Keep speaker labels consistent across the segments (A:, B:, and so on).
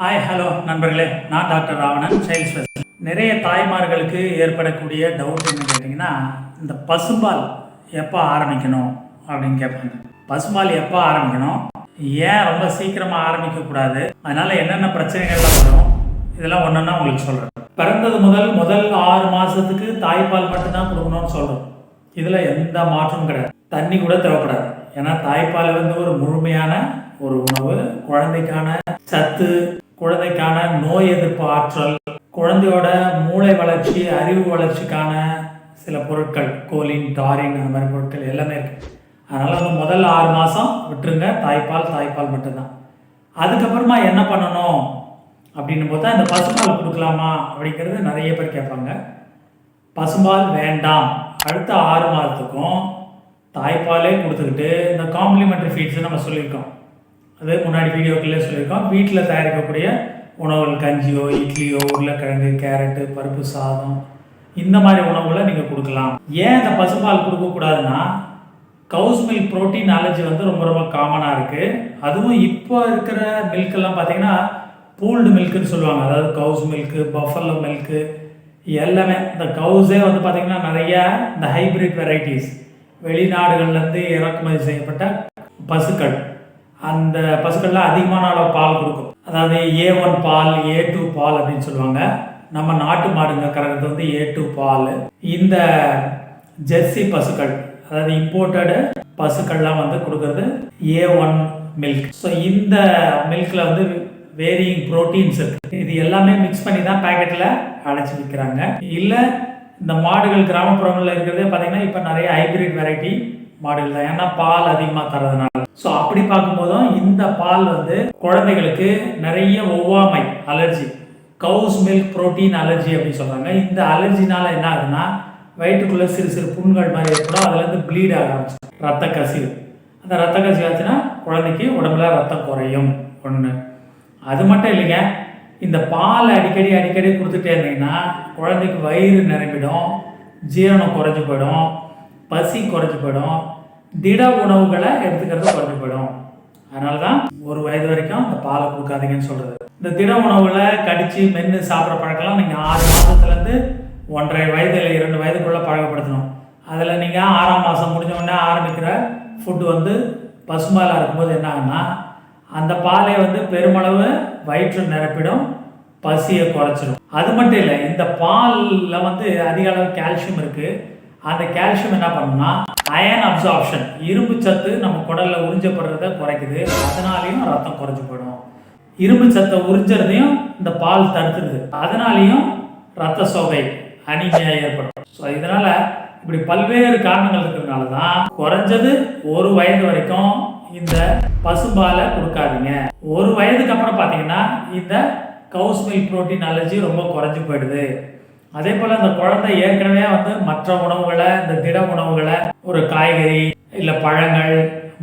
A: Hi hello நண்பர்களே, நான் doctor Ravanan, child specialist. நிறைய தாய்மார்களுக்கு ஏற்படக்கூடிய டவுட் என்ன கேட்டிங்கன்னா, இந்த பசும்பால் எப்போ ஆரம்பிக்கணும் அப்படின்னு கேட்பாங்க. பசும்பால் எப்போ ஆரம்பிக்கணும், ஏன் ரொம்ப சீக்கிரமாக ஆரம்பிக்கக்கூடாது, அதனால் என்னென்ன பிரச்சனைகள்லாம் வரும், இதெல்லாம் ஒன்றுன்னா உங்களுக்கு சொல்கிறேன். பிறந்தது முதல் 6 மாதத்துக்கு தாய்ப்பால் மட்டும்தான் கொடுக்கணும்னு சொல்கிறோம். இதில் எந்த மாற்றமும் கிடையாது. தண்ணி கூட தேவைப்படாது. ஏன்னா தாய்ப்பால் ஒரு முழுமையான ஒரு உணவு. குழந்தைக்கான சத்து, குழந்தைக்கான நோய் எதிர்ப்பு ஆற்றல், குழந்தையோட மூளை வளர்ச்சி, அறிவு வளர்ச்சிக்கான சில பொருட்கள், கோலின், டாரின், அந்த மாதிரி பொருட்கள் எல்லாமே இருக்குது. அதனால் முதல் 6 மாதம் விட்டுருங்க, தாய்ப்பால் மட்டும்தான். அதுக்கப்புறமா என்ன பண்ணணும் அப்படின்னும் போது இந்த பசும்பால் கொடுக்கலாமா அப்படிங்கிறது நிறைய பேர் கேட்பாங்க. பசும்பால் வேண்டாம். அடுத்த 6 மாதத்துக்கும் தாய்ப்பாலே கொடுத்துக்கிட்டு இந்த காம்ப்ளிமெண்ட்ரி ஃபீட்ஸ் நம்ம சொல்லியிருக்கோம். அது முன்னாடி வீடியோக்குள்ளே சொல்லியிருக்கோம். வீட்டில் தயாரிக்கக்கூடிய உணவுகள், கஞ்சியோ, இட்லியோ, உருளைக்கிழங்கு, கேரட்டு, பருப்பு சாதம், இந்த மாதிரி உணவுகளை நீங்கள் கொடுக்கலாம். ஏன் இந்த பசும்பால் கொடுக்கக்கூடாதுன்னா, கவுஸ் மில்க் ப்ரோட்டீன் அலர்ஜி ரொம்ப ரொம்ப காமனாக இருக்குது. அதுவும் இப்போ இருக்கிற மில்கெல்லாம் பார்த்தீங்கன்னா பூல்டு மில்க்குன்னு சொல்லுவாங்க. அதாவது கவுஸ் மில்க்கு, பஃபலோ மில்க்கு எல்லாமே. இந்த கவுஸே பார்த்திங்கன்னா நிறைய இந்த ஹைப்ரிட் வெரைட்டிஸ், வெளிநாடுகள்லேருந்து இறக்குமதி செய்யப்பட்ட பசுக்கள். அந்த பசுக்கள்லாம் அதிகமான அளவு பால் கொடுக்கும். அதாவது A1 பால், A2 பால் அப்படின்னு சொல்லுவாங்க. நம்ம நாட்டு மாடுங்க கறக்கிறது A2 பால். இந்த ஜெர்சி பசுக்கள், அதாவது இம்போர்ட்டடு பசுக்கள்லாம் கொடுக்கறது A1 மில்க். ஸோ இந்த மில்கில் வேரியிங் ப்ரோட்டீன்ஸ் இருக்குது. இது எல்லாமே மிக்ஸ் பண்ணி தான் பேக்கெட்டில் அடைச்சி விற்கிறாங்க. இல்லை இந்த மாடுகள் கிராமப்புறங்களில் இருக்கிறதே பார்த்தீங்கன்னா இப்போ நிறைய ஹைப்ரிட் வெரைட்டி மாடுகள் தான். ஏன்னா பால் அதிகமாக தரதுனால. ஸோ அப்படி பார்க்கும்போதும் இந்த பால் குழந்தைகளுக்கு நிறைய ஒவ்வாமை அலர்ஜி, கவுஸ் மில்க் ப்ரோட்டீன் அலர்ஜி அப்படின்னு சொல்கிறாங்க. இந்த அலர்ஜினால என்ன ஆகுதுன்னா, வயிற்றுக்குள்ளே சிறு சிறு புண்கள் மாதிரி ஏற்படும். அதுலேருந்து ப்ளீட் ஆக ஆரம்பிச்சு ரத்த கசிவு. அந்த ரத்த கசிவு ஆச்சுன்னா குழந்தைக்கு உடம்புல ரத்தம் குறையும். ஒன்று அது மட்டும் இல்லைங்க, இந்த பால் அடிக்கடி கொடுத்துட்டே இருந்தீங்கன்னா குழந்தைக்கு வயிறு நிரம்பிடும், ஜீரணம் குறைஞ்சி போயிடும், பசி குறைஞ்சி போயிடும், திட உணவுகளை எடுத்துக்கிறது குறைஞ்சி போயிடும். அதனால தான் 1 வயது வரைக்கும் இந்த பாலை கொடுக்காதீங்கன்னு சொல்கிறது. இந்த திட உணவுகளை கடித்து மென்று சாப்பிட்ற பழக்கம்லாம் நீங்கள் 6 மாதத்துலேருந்து 1.5 வயது இல்லை 2 வயதுக்குள்ளே பழக்கப்படுத்தணும். அதில் நீங்கள் 6ஆம் மாதம் முடிஞ்ச உடனே ஆரம்பிக்கிற ஃபுட்டு பசும்பாலாக இருக்கும்போது என்ன ஆகுன்னா, அந்த பாலை பெருமளவு வயிற்று நிரப்பிடும், பசியை குறைச்சிடும். அது மட்டும் இல்லை, இந்த பாலில் அதிக அளவு கால்சியம் இருக்குது. அந்த கால்சியம் என்ன பண்ணுன்னா, அயன் அப்சார்ப்ஷன், இரும்பு சத்து நம்ம குடலில் உறிஞ்சப்படுறத குறைக்குது. அதனாலையும் ரத்தம் குறைஞ்சி போயிடும். இரும்பு சத்தை உறிஞ்சறதையும் இந்த பால் தடுத்துடுது. அதனாலையும் ரத்த சோகை, அனீமியா ஏற்படும். ஸோ இதனால் இப்படி பல்வேறு காரணங்கள் இருக்கிறதுனால தான் குறைஞ்சது 1 வயது வரைக்கும் இந்த பசும்பாலை கொடுக்காதீங்க. 1 வயதுக்கு அப்புறம் பார்த்தீங்கன்னா இந்த கவுஸ் மில்க் ப்ரோட்டீன் அலர்ஜி ரொம்ப குறைஞ்சி போயிடுது. அதே போல் இந்த குழந்தை ஏற்கனவே மற்ற உணவுகளை, இந்த திட உணவுகளை, ஒரு காய்கறி இல்லை பழங்கள்,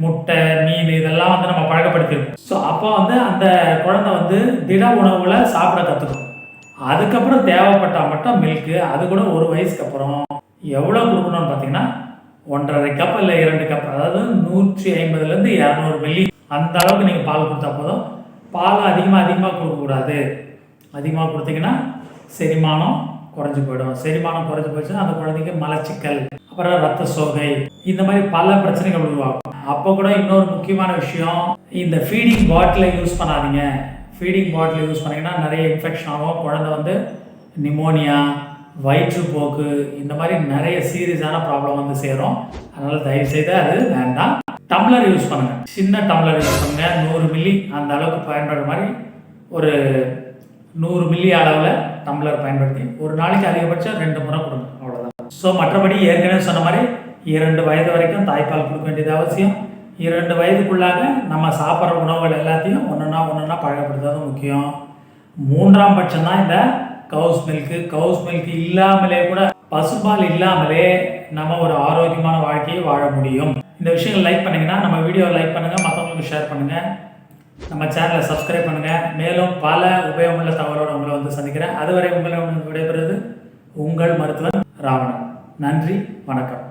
A: முட்டை, மீன் இதெல்லாம் நம்ம பழக்கப்படுத்திருக்கோம். ஸோ அப்போ அந்த குழந்தை திட உணவுகளை சாப்பிட கற்றுக்கும். அதுக்கப்புறம் தேவைப்பட்டால் மட்டும் மில்க்கு. அது கூட 1 வயசுக்கு அப்புறம் எவ்வளோ கொடுக்கணும்னு பார்த்தீங்கன்னா 1.5 கப் இல்லை 2 கப், அதாவது 150லேருந்து 200 மில்லி, அந்த அளவுக்கு நீங்கள் பால் கொடுத்தா போதும். பால் அதிகமாக கொடுக்கக்கூடாது. அதிகமாக கொடுத்தீங்கன்னா செரிமானம் குறைஞ்சி போயிடும். செரிமானம் குறைஞ்சி போயிடுச்சுன்னா அந்த குழந்தைக்கு மலச்சிக்கல், அப்புறம் ரத்த சோகை, இந்த மாதிரி பல பிரச்சனைகள் உருவாகும். அப்போ கூட இன்னொரு முக்கியமான விஷயம், இந்த ஃபீடிங் பாட்டிலை யூஸ் பண்ணாதீங்க. ஃபீடிங் பாட்டில் யூஸ் பண்ணிங்கன்னா நிறைய இன்ஃபெக்ஷன் ஆகும். குழந்தை நிமோனியா, வயிற்றுப்போக்கு, இந்த மாதிரி நிறைய சீரியஸான ப்ராப்ளம் சேரும். அதனால் தயவுசெய்து அது வேண்டாம். டம்ளர் யூஸ் பண்ணுங்கள். சின்ன டம்ளர் யூஸ் பண்ணுங்கள். 100 மில்லி அந்த அளவுக்கு பயன்படுற மாதிரி ஒரு 100 மில்லி அளவில் டம்ளர் பயன்படுத்தி ஒரு நாளைக்கு அதிகபட்சம் 2 முறை கொடுங்க. அவ்வளோதான். ஸோ மற்றபடி ஏற்கனவே சொன்ன மாதிரி 2 வயது வரைக்கும் தாய்ப்பால் கொடுக்க வேண்டியது அவசியம். 2 வயதுக்குள்ளாக நம்ம சாப்பிட்ற உணவுகள் எல்லாத்தையும் ஒன்றுனா பழக்கப்படுத்துறது முக்கியம். 3ஆம் பட்சம் தான் இந்த கவுஸ் மில்க்கு. கவுஸ் மில்க் இல்லாமலே கூட, பசும்பால் இல்லாமலே நம்ம ஒரு ஆரோக்கியமான வாழ்க்கையை வாழ முடியும். இந்த விஷயங்கள் லைக் பண்ணிங்கன்னா, நம்ம வீடியோவை லைக் பண்ணுங்கள், மற்றவங்களுக்கு ஷேர் பண்ணுங்கள், நம்ம சேனலை சப்ஸ்கிரைப் பண்ணுங்கள். மேலும் பல உபயோகமுள்ள தகவலோடு உங்களை சந்திக்கிறேன். அதுவரை உங்களை விடைபெறுவது உங்கள் மருத்துவர் ராவணன். நன்றி, வணக்கம்.